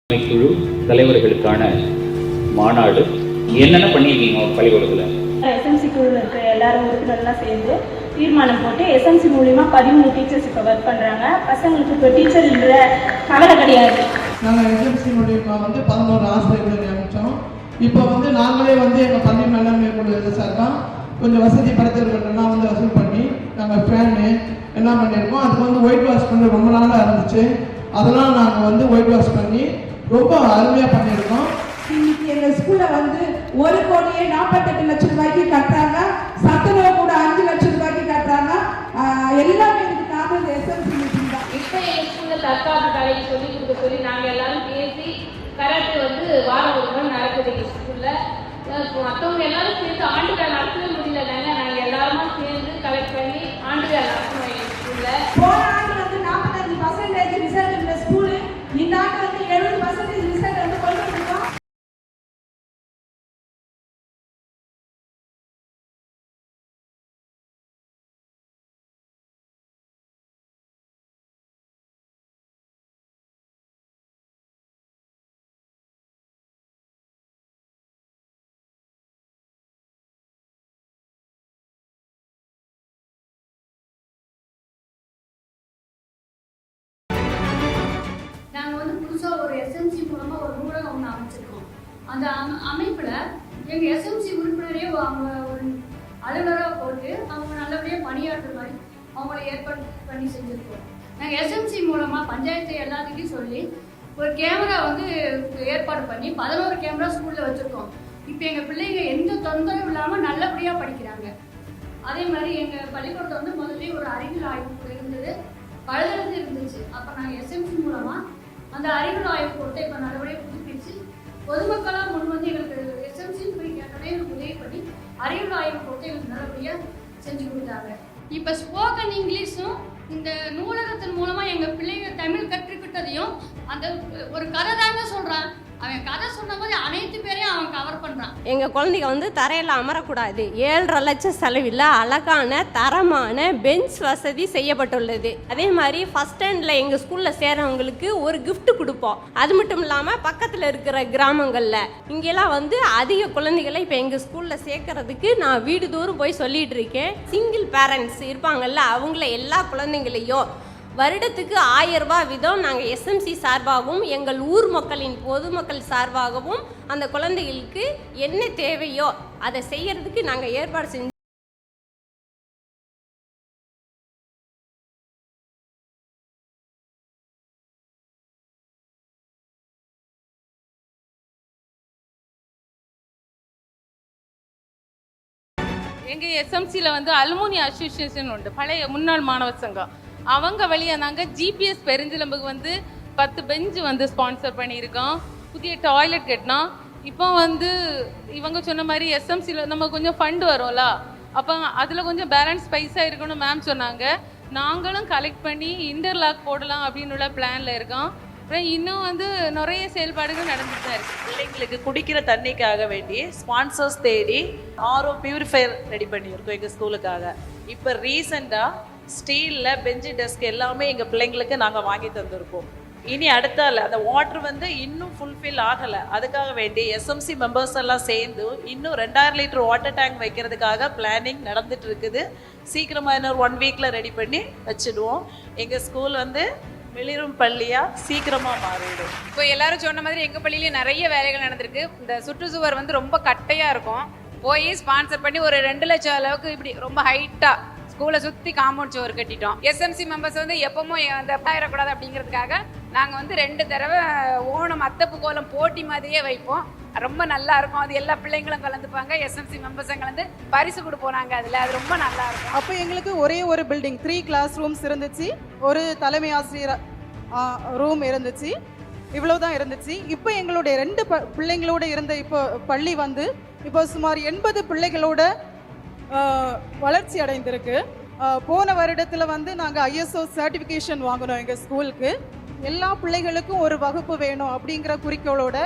குழு தலைவர்களுக்கான மாநாடு என்னென்ன பண்ணியிருக்கீங்க பள்ளிக்கூடத்தில்? எஸ்எம்சி குழுவில் இருக்க எல்லாரும் உறுப்பினர்லாம் சேர்ந்து தீர்மானம் போட்டு எஸ்எம்சி மூலிமா 13 டீச்சர்ஸ் இப்போ ஒர்க் பண்ணுறாங்க. பசங்களுக்கு இப்போ டீச்சர் இல்ல கவலை கிடையாது. நாங்கள் எஸ்எம்சி மூலிமா 11 ஆசிரியர்கள் நியமித்தோம். இப்போ நாங்களே எங்கள் பள்ளி மேலாண்மை குழு சார்பாக கொஞ்சம் வசதி படைத்தவர்கள்லாம் வசூல் பண்ணி நாங்கள் ஃபேனு எல்லாம் பண்ணியிருக்கோம். அதுக்கு ஒயிட் வாஷ் பண்ணி ரொம்ப நாளாக இருந்துச்சு. அதெல்லாம் நாங்கள் ஒயிட் வாஷ் பண்ணி ரொம்ப அருமையாக பண்ணியிருக்கோம். இன்னைக்கு எங்கள் ஸ்கூலில் 1,48,00,000 ரூபாய்க்கு கட்டுறாங்க. சத்துணவு கூட 5 லட்சம் ரூபாய்க்கு கட்டுறாங்க. எல்லாமே இதுக்கு காரணம் எஸ்எம்சி மீட்டிங் தான். இப்போ எங்கள் ஸ்கூலில் தற்காப்பு கலையை சொல்லிக் கொடுக்க சொல்லி நாங்கள் எல்லாரும் பேசி கராட்டே வாரம் ஒரு நாள் நடக்குது எங்கள் ஸ்கூலில். மற்றவங்க எல்லாரும் சேர்ந்து ஆண்டு விழா நடத்தவே முடியலனாங்க. நாங்கள் எல்லாருமா சேர்ந்து கலெக்ட் பண்ணி ஆண்டு விழா நடத்தணும் எங்கள் ஸ்கூலில். போன ஆண்டு 45% ரிசல்ட் இருந்த ஸ்கூலு இந்த ஆண்டு 70% ரிசல்ட் கொண்டு வந்திருக்கோம். நாங்கள் புதுசாக ஒரு எஸ்எம்சி மூலமாக ஒரு நூலகம் ஒன்று அமைச்சிருக்கோம். அந்த அமைப்பில் எங்கள் எஸ்எம்சி உறுப்பினரே அவங்க ஒரு அலுவலராக போட்டு அவங்க நல்லபடியாக பணியாற்றுற மாதிரி அவங்கள ஏற்பாடு பண்ணி செஞ்சுருக்கோம். நாங்கள் எஸ்எம்சி மூலமாக பஞ்சாயத்து எல்லாத்துக்கும் சொல்லி ஒரு கேமரா ஏற்பாடு பண்ணி 11 கேமரா ஸ்கூலில் வச்சுருக்கோம். இப்போ எங்கள் பிள்ளைங்க எந்த தொந்தரவும் இல்லாமல் நல்லபடியாக படிக்கிறாங்க. அதே மாதிரி எங்கள் பள்ளிக்கூடத்தை முதல்ல ஒரு அறிவியல் ஆய்வு இருந்தது, பழுதடைந்து இருந்துச்சு. அப்போ நாங்கள் எஸ்எம்சி மூலமாக அந்த அறிவியல் ஆய்வு கொடுத்து இப்போ நல்லபடியாக புதுப்பிச்சு பொதுமக்களாக எங்களுக்கு எஸ்எம்சின்னு போய் கேட்டோன்னே எங்களுக்கு உதவி பண்ணி அறிவியல் ஆய்வு கொடுத்து எங்களுக்கு நல்லபடியாக செஞ்சு கொடுத்தாங்க. இப்போ ஸ்போக்கன் இங்கிலீஷும் இந்த நூலகத்தின் மூலமாக எங்கள் பிள்ளைங்க தமிழ் கற்றுக்கிட்டதையும் அந்த ஒரு கதை தாங்க சொல்கிறான். அவன் கதை சொன்ன மாதிரி அனைத்து பேரையும் அவன் கவர் பண்ணுறான். எங்கள் குழந்தைங்க தரையில் அமரக்கூடாது. 7.5 லட்சம் செலவில் அழகான தரமான பெஞ்ச் வசதி செய்யப்பட்டுள்ளது. அதே மாதிரி ஃபஸ்ட் ஸ்டாண்டில் எங்கள் ஸ்கூலில் சேர்றவங்களுக்கு ஒரு கிஃப்ட் கொடுப்போம். அது மட்டும் இல்லாமல் பக்கத்தில் இருக்கிற கிராமங்களில் இங்கெல்லாம் அதிக குழந்தைகளை இப்போ எங்கள் ஸ்கூலில் சேர்க்கறதுக்கு நான் வீடு தோறும் போய் சொல்லிட்டு இருக்கேன். சிங்கிள் பேரண்ட்ஸ் இருப்பாங்கல்ல, அவங்கள எல்லா குழந்தைங்களையும் வருடத்துக்கு 1000 ரூபாய் வீதம் நாங்கள் எஸ்எம்சி சார்பாகவும் எங்கள் ஊர் மக்களின் பொதுமக்கள் சார்பாகவும் அந்த குழந்தைகளுக்கு என்ன தேவையோ அதை செய்யறதுக்கு நாங்கள் ஏற்பாடு செஞ்சு எங்கள் எஸ்எம்சியில் அலுமினி அசோசியேஷன் உண்டு, பழைய முன்னாள் மாணவர் சங்கம். அவங்க வழியாக நாங்கள் ஜிபிஎஸ் பெருஞ்சிலம்புக்கு 10 பெஞ்சு ஸ்பான்சர் பண்ணியிருக்கோம். புதிய டாய்லெட் கட்டினோம். இப்போ இவங்க சொன்ன மாதிரி எஸ்எம்சியில் நம்ம கொஞ்சம் ஃபண்டு வரும்ல, அப்போ அதில் கொஞ்சம் பேலன்ஸ் பைசா இருக்கணும் மேம் சொன்னாங்க. நாங்களும் கலெக்ட் பண்ணி இன்டர்லாக் போடலாம் அப்படின்னு உள்ள பிளானில் இருக்கோம். அப்புறம் இன்னும் நிறைய செயல்பாடுகள் நடந்துட்டு தான் இருக்குது. பிள்ளைங்களுக்கு குடிக்கிற தண்ணிக்காக வேண்டி ஸ்பான்சர்ஸ் தேடி ஆர்ஓ பியூரிஃபையர் ரெடி பண்ணியிருக்கோம் எங்கள் ஸ்கூலுக்காக. இப்போ ரீசெண்டாக ஸ்டீலில் பெஞ்சு டெஸ்க் எல்லாமே எங்கள் பிள்ளைங்களுக்கு நாங்கள் வாங்கி தந்திருக்கோம். இனி அடுத்தால அந்த வாட்டர் இன்னும் ஃபுல்ஃபில் ஆகலை. அதுக்காக வேண்டி எஸ்எம்சி மெம்பர்ஸ் எல்லாம் சேர்ந்து இன்னும் 2000 லிட்டர் வாட்டர் டேங்க் வைக்கிறதுக்காக பிளானிங் நடந்துட்டு இருக்குது. சீக்கிரமாக இன்னொரு 1 வீக்கில் ரெடி பண்ணி வச்சுடுவோம். எங்கள் ஸ்கூல் வெளிரும் பள்ளியாக சீக்கிரமாக மாறிடும். இப்போ எல்லாரும் சொன்ன மாதிரி எங்கள் பள்ளியிலேயே நிறைய வேலைகள் நடந்திருக்கு. இந்த சுற்றுச்சுவர் ரொம்ப கட்டையாக இருக்கும். போய் ஸ்பான்சர் பண்ணி ஒரு 2 லட்சம் அளவுக்கு இப்படி ரொம்ப ஹைட்டாக ஸ்கூலை சுற்றி காம்பவுண்ட் சுவர் கட்டிட்டோம். எஸ்எம்சி மெம்பர்ஸ் எப்பவும் அந்த ஆயிடக்கூடாது அப்படிங்கிறதுக்காக நாங்கள் 2 தடவை ஓணம் அத்தப்பு கோலம் போட்டி மாதிரியே வைப்போம். ரொம்ப நல்லா இருக்கும். அது எல்லா பிள்ளைங்களும் கலந்துப்பாங்க. எஸ்எம்சி மெம்பர்ஸும் கலந்து பரிசு கொடுப்போம் அதில். அது ரொம்ப நல்லா இருக்கும். அப்போ எங்களுக்கு ஒரே ஒரு பில்டிங் 3 கிளாஸ் ரூம்ஸ் இருந்துச்சு, ஒரு தலைமை ஆசிரியர் ரூம் இருந்துச்சு, இவ்வளோதான் இருந்துச்சு. இப்போ எங்களுடைய 2 பிள்ளைங்களோட இருந்த இப்போ பள்ளி இப்போ சுமார் 80 பிள்ளைகளோட வளர்ச்சி அடைந்திருக்கு. போன வருடத்தில் நாங்கள் ஐஎஸ்ஓ சர்டிஃபிகேஷன் வாங்கினோம். எங்கள் ஸ்கூலுக்கு எல்லா பிள்ளைகளுக்கும் ஒரு வகுப்பு வேணும் அப்படிங்கிற குறிக்கோளோட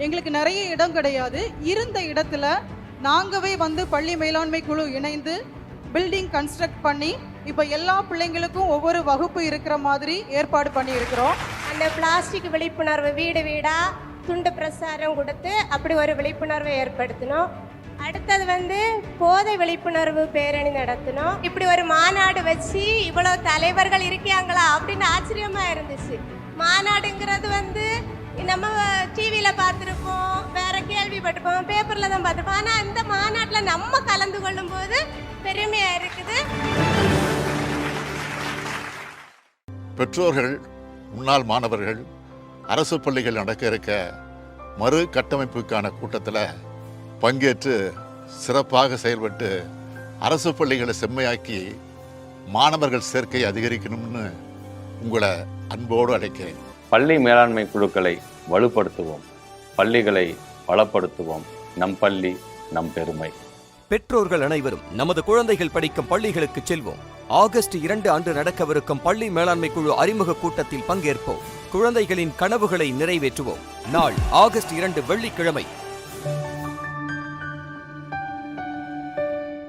எங்களுக்கு நிறைய இடம் கிடையாது. இருந்த இடத்துல நாங்கவே பள்ளி மேலாண்மை குழு இணைந்து பில்டிங் கன்ஸ்ட்ரக்ட் பண்ணி இப்போ எல்லா பிள்ளைங்களுக்கும் ஒவ்வொரு வகுப்பு இருக்கிற மாதிரி ஏற்பாடு பண்ணியிருக்கிறோம். அந்த பிளாஸ்டிக் விழிப்புணர்வு வீடு வீடாக துண்டு பிரசாரம் கொடுத்து அப்படி ஒரு விழிப்புணர்வை ஏற்படுத்தணும். அடுத்தது வந்து போதை விழிப்புணர்வு பேரணி நடத்தணும். இப்படி ஒரு மாநாடு வச்சு இவ்வளோ தலைவர்கள் இருக்காங்களா அப்படின்னு ஆச்சரியமா இருந்துச்சு. மாநாடுங்கிறது வந்து நம்ம டிவியில் பார்த்துருப்போம், வேற கேள்விப்பட்டிருப்போம், பேப்பரில் தான் பார்த்துருப்போம். ஆனால் இந்த மாநாட்டில் நம்ம கலந்து கொள்ளும் போது பெருமையாக இருக்குது. பெற்றோர்கள், முன்னாள் மாணவர்கள், அரசு பள்ளிகள் நடக்க இருக்க மறு கட்டமைப்புக்கான கூட்டத்தில் பங்கேற்று சிறப்பாக செயல்பட்டு அரசு பள்ளிகளை செம்மையாக்கி மாணவர்கள் சேர்க்கை அதிகரிக்கணும்னு உங்களை அன்போடு அழைக்கிறேன். பள்ளி மேலாண்மை குழுக்களை வலுப்படுத்துவோம், பள்ளிகளை பலப்படுத்துவோம். நம் பள்ளி நம் பெருமை. பெற்றோர்கள் அனைவரும் நமது குழந்தைகள் படிக்கும் பள்ளிகளுக்கு செல்வோம். ஆகஸ்ட் 2 அன்று நடக்கவிருக்கும் பள்ளி மேலாண்மை குழு அறிமுக கூட்டத்தில் பங்கேற்போம். குழந்தைகளின் கனவுகளை நிறைவேற்றுவோம். நாள் ஆகஸ்ட் 2 வெள்ளிக்கிழமை